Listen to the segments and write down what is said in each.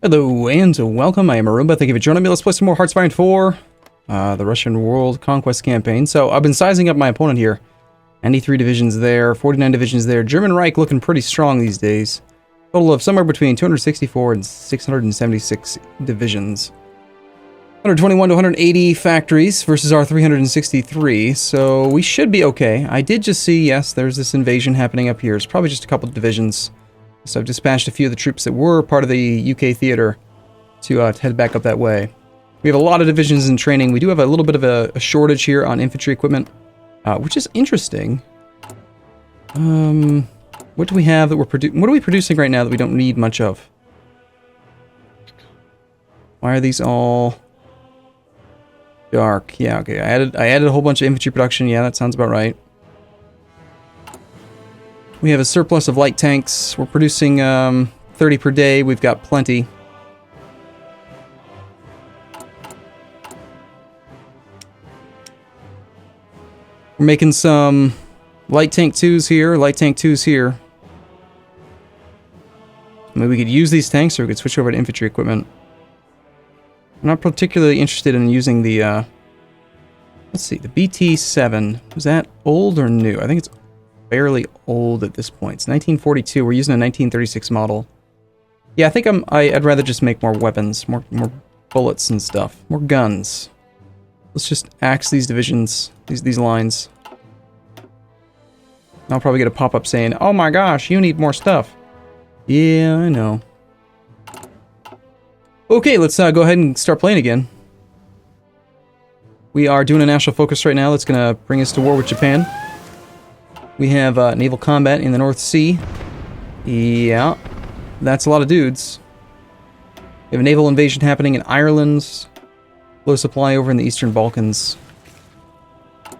Hello and welcome, I am Arumba. Thank you for joining me. Let's play some more Hearts 4, the Russian World Conquest campaign. So I've been sizing up my opponent here. 93 divisions there, 49 divisions there. German Reich looking pretty strong these days. Total of somewhere between 264 and 676 divisions. 121 to 180 factories versus our 363, so we should be okay. I did just see, yes, there's this invasion happening up here. It's probably just a couple of divisions. So I've dispatched a few of the troops that were part of the UK theater to head back up that way. We have a lot of divisions in training. We do have a little bit of a shortage here on infantry equipment, which is interesting. What do we have that what are we producing right now that we don't need much of? Why are these all dark? Yeah, okay. I added a whole bunch of infantry production. Yeah, that sounds about right. We have a surplus of light tanks. We're producing 30 per day. We've got plenty. We're making some light tank 2s here, light tank 2s here. Maybe we could use these tanks or we could switch over to infantry equipment. I'm not particularly interested in using the, let's see, the BT-7. Was that old or new? I think it's fairly old at this point. It's 1942. We're using a 1936 model. Yeah, I think I'd rather just make more weapons, more bullets and stuff, more guns. Let's just axe these divisions, these lines. I'll probably get a pop-up saying, "Oh my gosh, you need more stuff." Yeah, I know. Okay, let's go ahead and start playing again. We are doing a national focus right now that's going to bring us to war with Japan. We have naval combat in the North Sea. Yeah, that's a lot of dudes. We have a naval invasion happening in Ireland. Low supply over in the Eastern Balkans.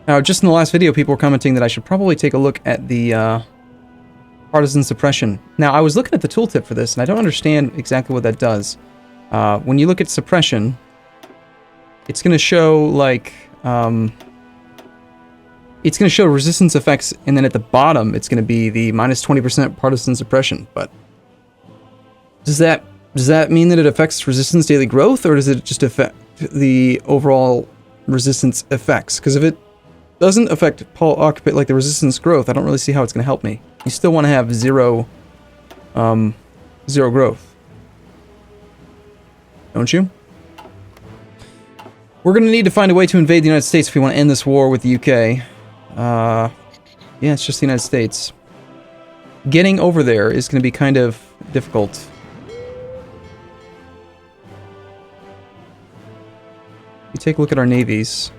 Now, just in the last video, people were commenting that I should probably take a look at the partisan suppression. Now, I was looking at the tooltip for this, and I don't understand exactly what that does. When you look at suppression, it's going to show, like, it's going to show resistance effects, and then at the bottom, it's going to be the minus 20% partisan suppression. But does that mean that it affects resistance daily growth, or does it just affect the overall resistance effects? Because if it doesn't affect like the resistance growth, I don't really see how it's going to help me. You still want to have zero growth, don't you? We're going to need to find a way to invade the United States if we want to end this war with the UK. Yeah, it's just the United States. Getting over there is going to be kind of difficult. You take a look at our navies.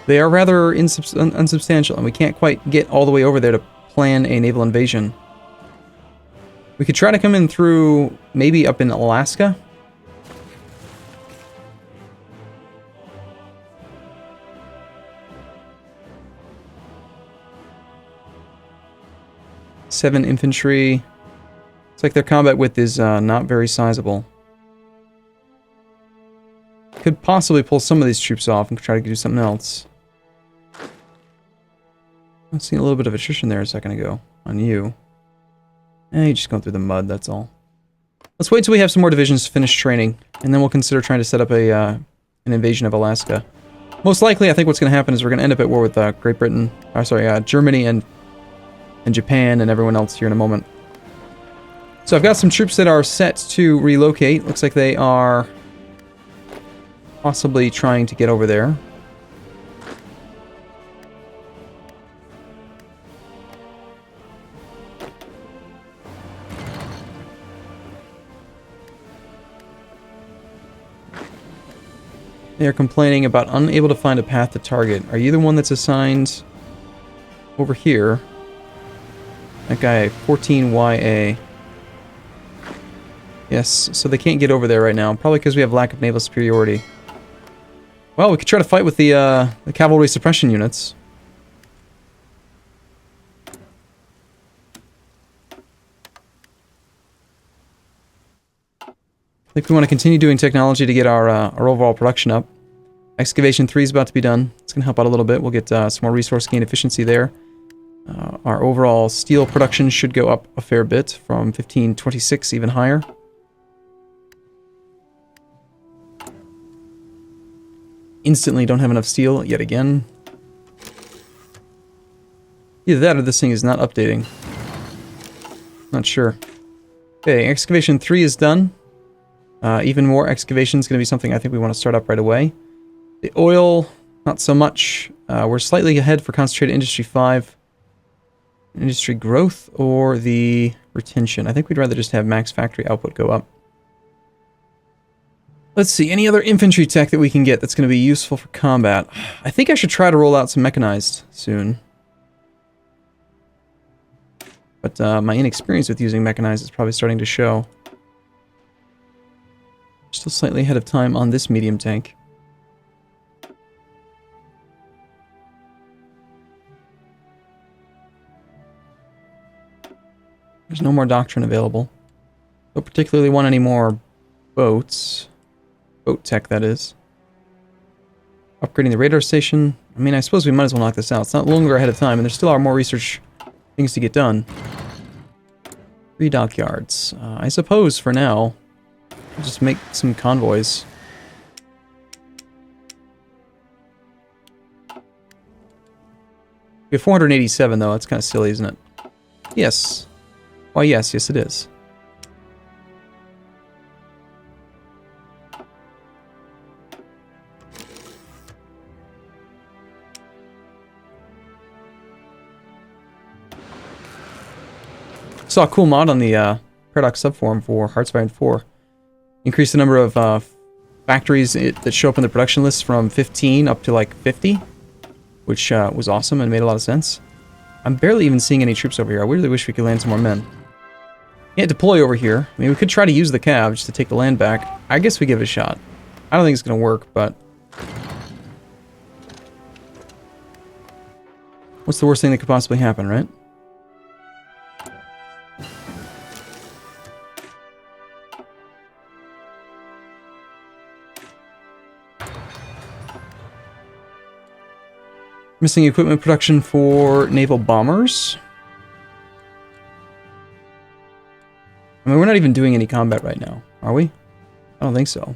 They are rather unsubstantial, and we can't quite get all the way over there to plan a naval invasion. We could try to come in through, maybe up in Alaska. Seven infantry. It's like their combat width is not very sizable. Could possibly pull some of these troops off and try to do something else. I've seen a little bit of attrition there a second ago on you. You're just going through the mud, that's all. Let's wait till we have some more divisions to finish training, and then we'll consider trying to set up an invasion of Alaska. Most likely, I think what's going to happen is we're going to end up at war with Great Britain, or sorry, Germany and Japan and everyone else here in a moment. So I've got some troops that are set to relocate. Looks like they are possibly trying to get over there. They are complaining about unable to find a path to target. Are you the one that's assigned over here? That guy, 14YA. Yes, so they can't get over there right now. Probably because we have lack of naval superiority. Well, we could try to fight with the cavalry suppression units. I think we want to continue doing technology to get our overall production up. Excavation 3 is about to be done. It's going to help out a little bit. We'll get some more resource gain efficiency there. Our overall steel production should go up a fair bit, from 1526 even higher. instantly don't have enough steel yet again. Either that or this thing is not updating. Not sure. Okay, excavation 3 is done. Even more excavation is going to be something I think we want to start up right away. The oil, not so much. We're slightly ahead for concentrated industry 5. Industry growth or the retention. I think we'd rather just have max factory output go up. Let's see, any other infantry tech that we can get that's going to be useful for combat? I think I should try to roll out some mechanized soon. But my inexperience with using mechanized is probably starting to show. Still slightly ahead of time on this medium tank. There's no more doctrine available. Don't particularly want any more boats. Boat tech, that is. Upgrading the radar station. I mean, I suppose we might as well knock this out. It's not longer ahead of time, and there still are more research things to get done. 3 dockyards. I suppose, for now, we'll just make some convoys. We have 487, though. That's kind of silly, isn't it? Yes. Why, yes. Yes, it is. Saw a cool mod on the Paradox subforum for Heartsfire 4. Increase the number of factories that show up in the production list from 15 up to like 50, which was awesome and made a lot of sense. I'm barely even seeing any troops over here. I really wish we could land some more men. Can't deploy over here. I mean, we could try to use the cav just to take the land back. I guess we give it a shot. I don't think it's going to work, but... what's the worst thing that could possibly happen, right? Missing equipment production for naval bombers. I mean, we're not even doing any combat right now, are we? I don't think so.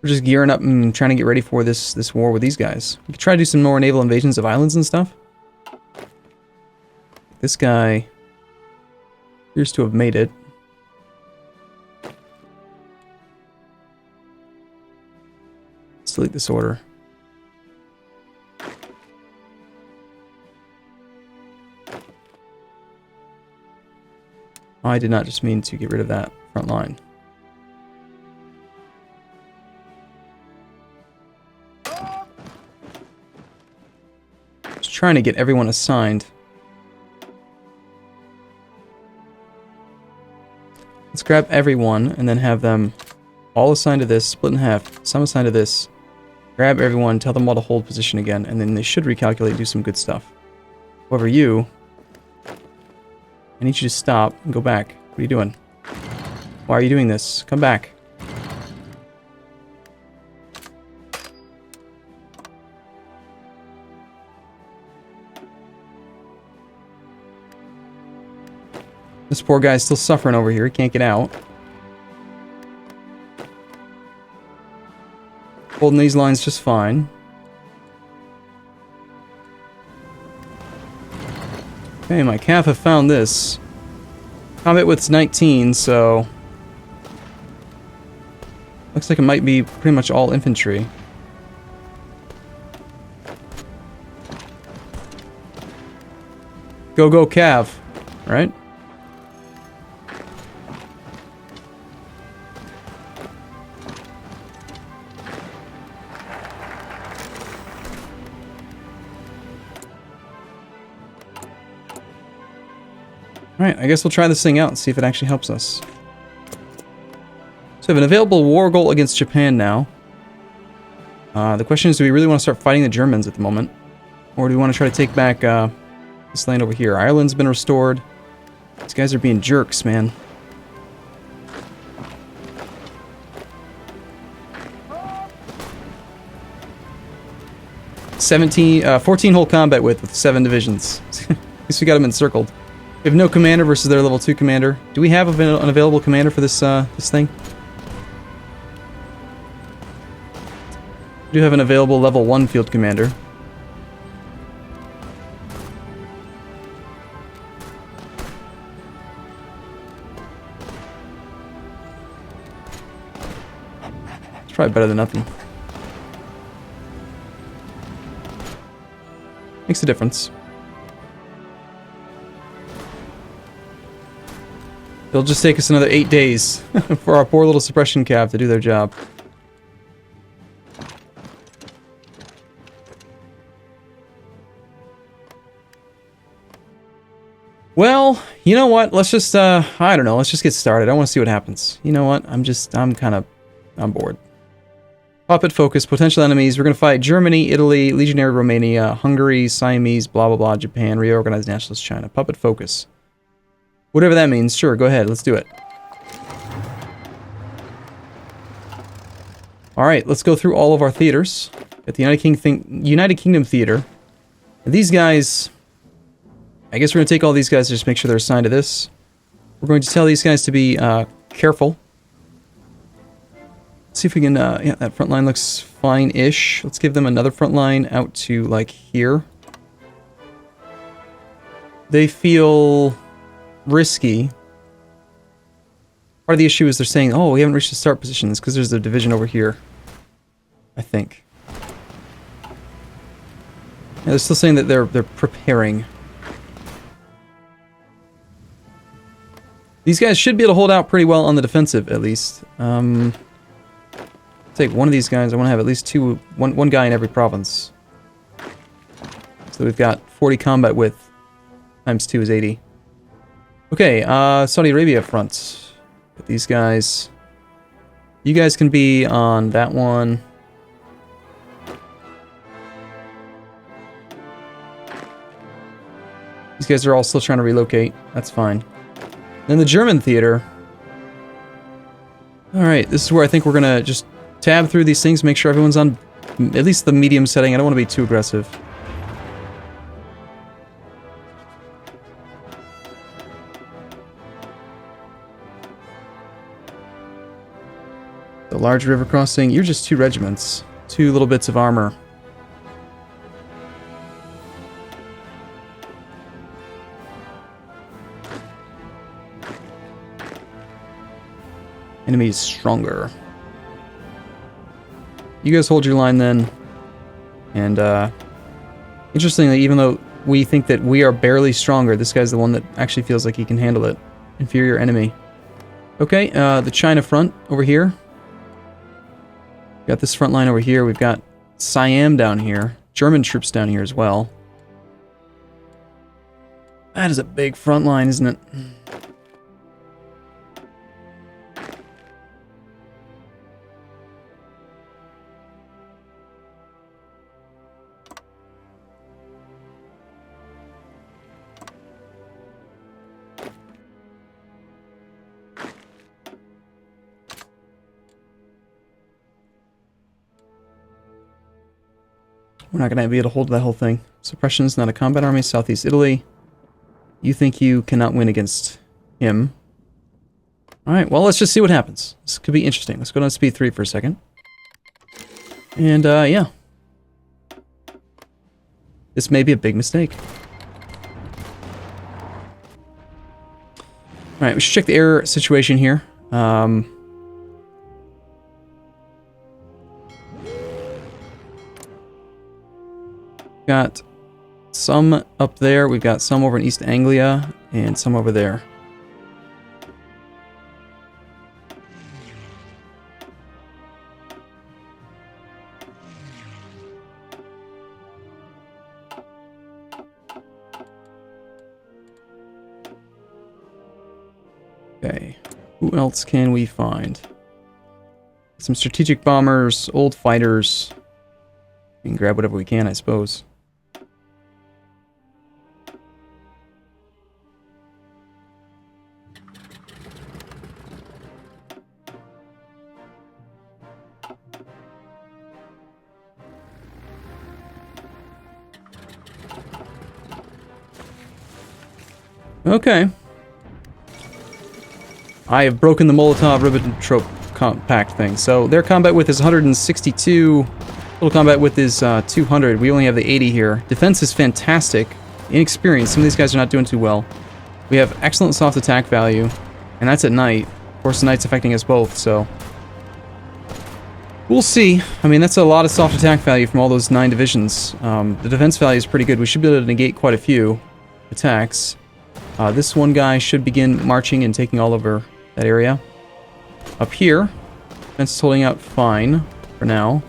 We're just gearing up and trying to get ready for this war with these guys. We could try to do some more naval invasions of islands and stuff. This guy appears to have made it. Let's delete this order. I did not just mean to get rid of that front line. Just trying to get everyone assigned. Let's grab everyone and then have them all assigned to this, split in half, some assigned to this. Grab everyone, tell them all to hold position again, and then they should recalculate and do some good stuff. However, you... I need you to stop and go back. What are you doing? Why are you doing this? Come back. This poor guy's still suffering over here. He can't get out. Holding these lines just fine. Okay, my cav have found this. Combat width's 19, so... looks like it might be pretty much all infantry. Go, go, cav. Right? Alright, I guess we'll try this thing out and see if it actually helps us. So we have an available war goal against Japan now. The question is, do we really want to start fighting the Germans at the moment? Or do we want to try to take back this land over here? Ireland's been restored. These guys are being jerks, man. Uh, 14 whole combat with 7 divisions. At least we got them encircled. We have no commander versus their level 2 commander. Do we have an available commander for this this thing? We do have an available level 1 field commander. It's probably better than nothing. Makes a difference. It'll just take us another 8 days for our poor little suppression cav to do their job. Well, you know what? Let's just, I don't know, let's just get started. I want to see what happens. You know what? I'm bored. Puppet focus, potential enemies. We're going to fight Germany, Italy, Legionary Romania, Hungary, Siamese, blah, blah, blah, Japan, reorganized nationalist China. Puppet focus. Whatever that means. Sure, go ahead. Let's do it. Alright, let's go through all of our theaters. At the United Kingdom Theater. And these guys... I guess we're going to take all these guys to just make sure they're assigned to this. We're going to tell these guys to be careful. Let's see if we can... yeah, that front line looks fine-ish. Let's give them another front line out to, like, here. They feel risky. Part of the issue is they're saying, oh, we haven't reached the start positions because there's a division over here. I think. Yeah, they're still saying that they're preparing. These guys should be able to hold out pretty well on the defensive, at least. Take one of these guys. I want to have at least one guy in every province. So we've got 40 combat width. Times 2 is 80. Okay, Saudi Arabia front. Put these guys... You guys can be on that one. These guys are all still trying to relocate. That's fine. Then the German theater. Alright, this is where I think we're gonna just tab through these things, make sure everyone's on at least the medium setting. I don't want to be too aggressive. The large river crossing, you're just 2 regiments. 2 little bits of armor. Enemy is stronger. You guys hold your line then. And, interestingly, even though we think that we are barely stronger, this guy's the one that actually feels like he can handle it. Inferior enemy. Okay, the China front over here. Got this front line over here. We've got Siam down here. German troops down here as well. That is a big front line, isn't it? We're not going to be able to hold that whole thing. Suppression is not a combat army. Southeast Italy. You think you cannot win against him. Alright, well, let's just see what happens. This could be interesting. Let's go down to speed 3 for a second. And, yeah. This may be a big mistake. Alright, we should check the air situation here. Got some up there. We've got some over in East Anglia and some over there. Okay, who else can we find? Some strategic bombers, old fighters. We can grab whatever we can, I suppose. Okay. I have broken the Molotov-Ribbentrop pact thing. So their combat width is 162. Total combat width is 200. We only have the 80 here. Defense is fantastic. Inexperienced. Some of these guys are not doing too well. We have excellent soft attack value, and that's at night. Of course, the night's affecting us both, so we'll see. I mean, that's a lot of soft attack value from all those 9 divisions. The defense value is pretty good. We should be able to negate quite a few attacks. This one guy should begin marching and taking all over that area. Up here, defense is holding out fine for now.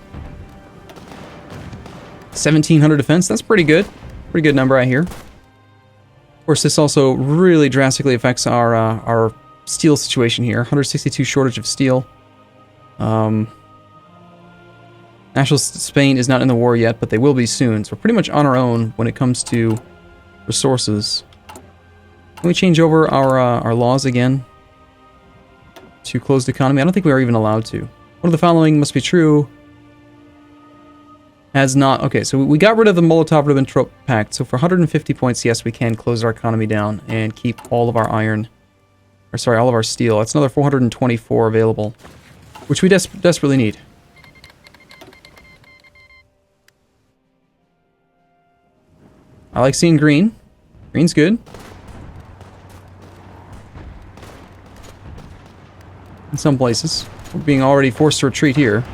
1,700 defense, that's pretty good. Pretty good number, I hear. Of course, this also really drastically affects our steel situation here. 162 shortage of steel. National Spain is not in the war yet, but they will be soon. So we're pretty much on our own when it comes to resources. Can we change over our laws again to closed economy? I don't think we are even allowed to. One of the following must be true. Has not... Okay, so we got rid of the Molotov-Ribbentrop Pact. So for 150 points, yes, we can close our economy down and keep all of our iron. Or sorry, all of our steel. That's another 424 available, which we desperately need. I like seeing green. Green's good. In some places. We're being already forced to retreat here.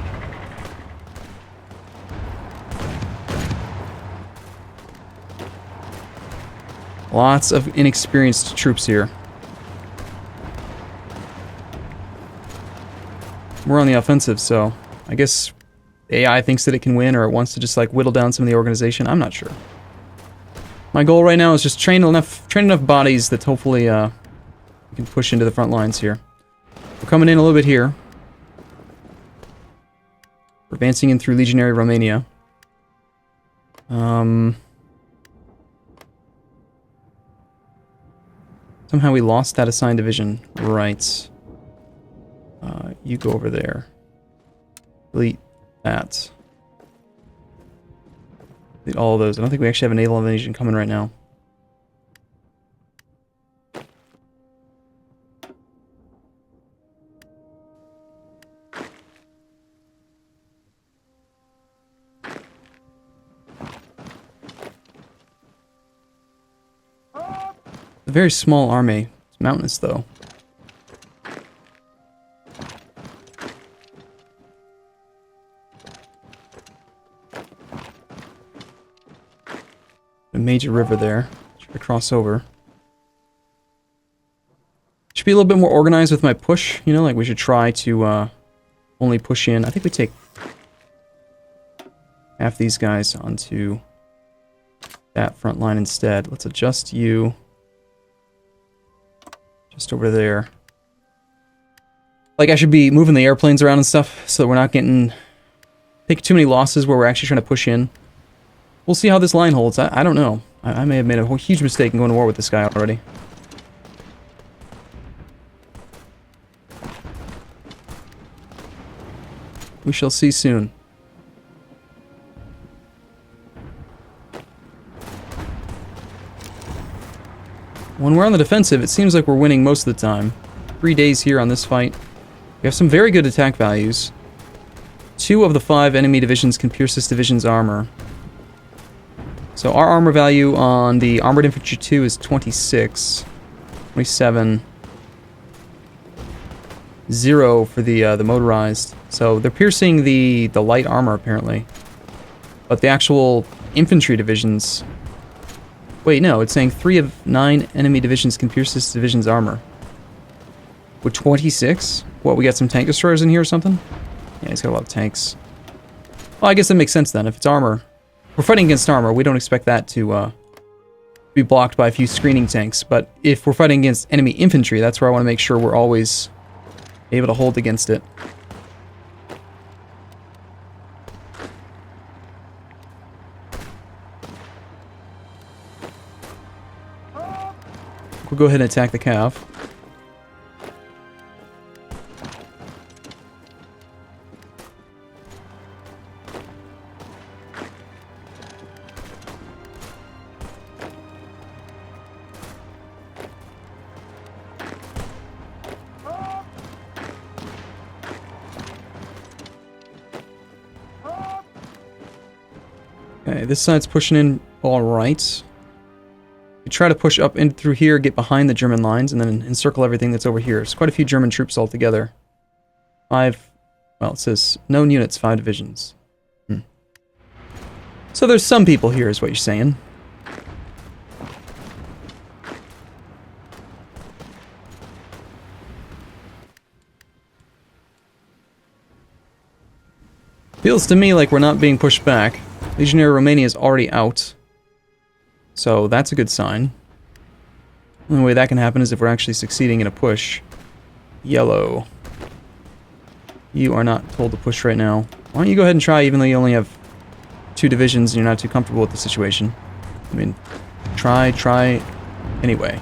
Lots of inexperienced troops here. We're on the offensive, so I guess AI thinks that it can win, or it wants to just like whittle down some of the organization. I'm not sure. My goal right now is just train enough bodies that hopefully we can push into the front lines here. We're coming in a little bit here. We're advancing in through Legionary Romania. Somehow we lost that assigned division. Right. You go over there. Delete that. Delete all of those. I don't think we actually have a naval invasion coming right now. A very small army. It's mountainous, though. A major river there. Should cross over. Should be a little bit more organized with my push. You know, like we should try to only push in. I think we take half these guys onto that front line instead. Let's adjust you. Just over there. Like, I should be moving the airplanes around and stuff, so that we're not getting... take too many losses where we're actually trying to push in. We'll see how this line holds. I don't know. I may have made a huge mistake in going to war with this guy already. We shall see soon. When we're on the defensive, it seems like we're winning most of the time. 3 days here on this fight. We have some very good attack values. 2 of the 5 enemy divisions can pierce this division's armor. So our armor value on the Armored Infantry 2 is 26. 27. 0 for the motorized. So they're piercing the light armor, apparently. But the actual infantry divisions... Wait, no, it's saying 3 of 9 enemy divisions can pierce this division's armor. With 26? What, we got some tank destroyers in here or something? Yeah, he's got a lot of tanks. Well, I guess that makes sense then. If it's armor... We're fighting against armor, we don't expect that to be blocked by a few screening tanks. But if we're fighting against enemy infantry, that's where I want to make sure we're always able to hold against it. We'll go ahead and attack the cav. Okay, this side's pushing in all right. We try to push up in through here, get behind the German lines, and then encircle everything that's over here. There's quite a few German troops altogether. 5, well, it says known units, 5 divisions. So there's some people here, is what you're saying. Feels to me like we're not being pushed back. Legionnaire Romania is already out. So that's a good sign. The only way that can happen is if we're actually succeeding in a push. Yellow. You are not told to push right now. Why don't you go ahead and try, even though you only have 2 divisions and you're not too comfortable with the situation. I mean, try anyway.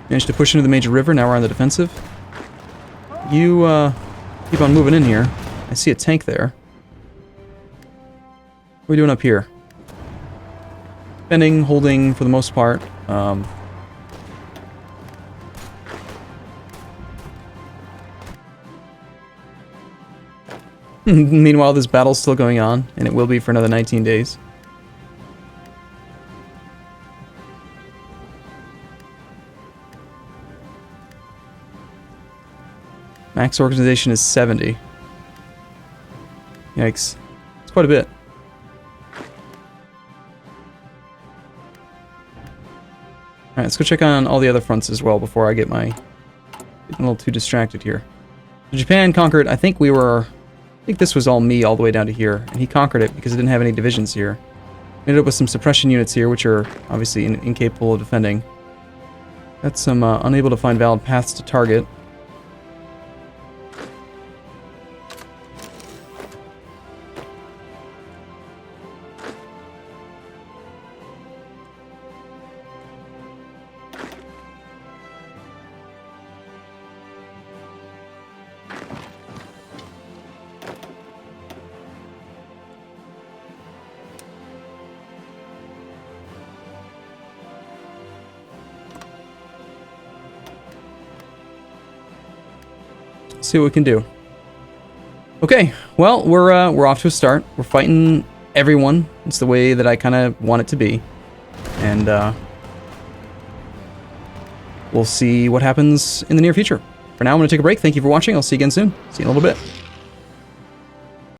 Managed to push into the major river, now we're on the defensive. You, keep on moving in here. I see a tank there. What are we doing up here? Defending, holding for the most part. Meanwhile, this battle's still going on, and it will be for another 19 days. Max organization is 70. Yikes. It's quite a bit. Alright, let's go check on all the other fronts as well before I get a little too distracted here. Japan conquered, I think this was all me all the way down to here, and he conquered it because it didn't have any divisions here. Ended up with some suppression units here, which are obviously incapable of defending. Got some unable to find valid paths to target. See what we can do. Okay, well, we're off to a start. We're fighting everyone. It's the way that I kind of want it to be. And we'll see what happens in the near future. For now, I'm going to take a break. Thank you for watching. I'll see you again soon. See you in a little bit.